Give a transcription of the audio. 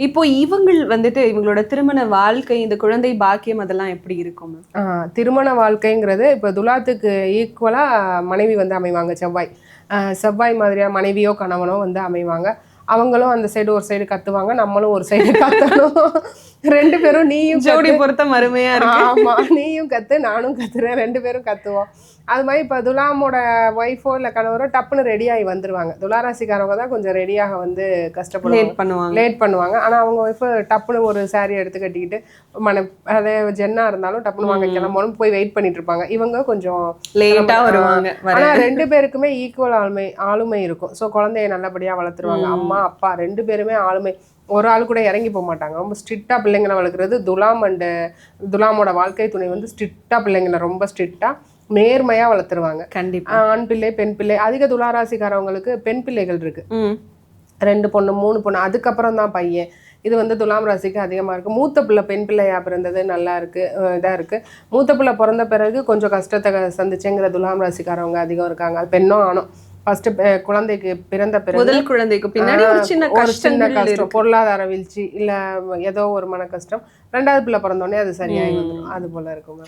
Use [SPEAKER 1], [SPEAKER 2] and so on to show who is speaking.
[SPEAKER 1] இப்போ இவங்களோட திருமண வாழ்க்கை, இந்த குழந்தை பாக்கியம் அதெல்லாம் எப்படி இருக்கும்?
[SPEAKER 2] திருமண வாழ்க்கைங்கிறது இப்போ துலாத்துக்கு ஈக்குவலா மனைவி வந்து அமைவாங்க. செவ்வாய் மாதிரியா மனைவியோ கணவனோ வந்து அமைவாங்க. அவங்களும் அந்த சைடு ஒரு சைடு கத்துவாங்க, நம்மளும் ஒரு சைடு கத்தணும். 2 பேரும் நீயும்
[SPEAKER 1] ஜோடி பொருத்தம் அருமையா இருக்கு.
[SPEAKER 2] ஆமா, நீயும் கத்து நானும் கத்துறேன், 2 பேரும் கத்துவோம். அது மாதிரி இப்போ துலாமோட ஒய்ஃபோ இல்லை கணவரோ டப்புன்னு ரெடியாகி வந்துருவாங்க. துளாராசிக்காரவங்க தான் கொஞ்சம் ரெடியாக வந்து கஷ்டப்படுவாங்க, லேட் பண்ணுவாங்க. ஆனால் அவங்க ஒய்ஃபு டப்புன்னு ஒரு சாரீ எடுத்து கட்டிக்கிட்டு அதே ஜென்னா இருந்தாலும் டப்புன்னு வாங்க கிளம்பணும் போய் வெயிட் பண்ணிட்டு இருப்பாங்க. இவங்க கொஞ்சம்
[SPEAKER 1] லேட்டா வருவாங்க.
[SPEAKER 2] ஆனால் 2 பேருக்குமே ஈக்குவல் ஆளுமை இருக்கும். ஸோ குழந்தைய நல்லபடியாக வளர்த்துருவாங்க. அம்மா அப்பா 2 பேருமே ஆளுமை. ஒரு ஆள் கூட இறங்கி போக மாட்டாங்க. ரொம்ப ஸ்ட்ரிக்டா பிள்ளைங்களை வளர்க்குறது துலாமோட வாழ்க்கை துணை வந்து ஸ்ட்ரிக்டா பிள்ளைங்களை ரொம்ப ஸ்ட்ரிக்டா நேர்மையா வளர்த்துருவாங்க.
[SPEAKER 1] கண்டிப்பா.
[SPEAKER 2] ஆண் பிள்ளை பெண் பிள்ளை அதிக துளாராசிக்காரவங்களுக்கு பெண் பிள்ளைகள் இருக்கு. 2 பொண்ணு 3 பொண்ணு, அதுக்கப்புறம் தான் பையன். இது வந்து துலாம் ராசிக்கு அதிகமாக இருக்குது. மூத்த பிள்ளை பெண் பிள்ளையா பிறந்தது நல்லா இருக்கு, இதாக இருக்குது. மூத்த பிள்ளை பிறந்த பிறகு கொஞ்சம் கஷ்டத்தை சந்திச்சுங்கிற துலாம் ராசிக்காரவங்க அதிகம் இருக்காங்க. அது பெண்ணோ ஆணும். ஃபர்ஸ்ட் குழந்தைக்கு பிறந்த பிறகு
[SPEAKER 1] முதல் குழந்தைக்கு பின்னாடி ஒரு சின்ன
[SPEAKER 2] கஷ்டம், பொருளாதார வீழ்ச்சி, இல்லை ஏதோ ஒரு மன கஷ்டம். 2வது பிள்ளை பிறந்தோடனே அது சரியாகி வந்துடும். அது போல இருக்கும்.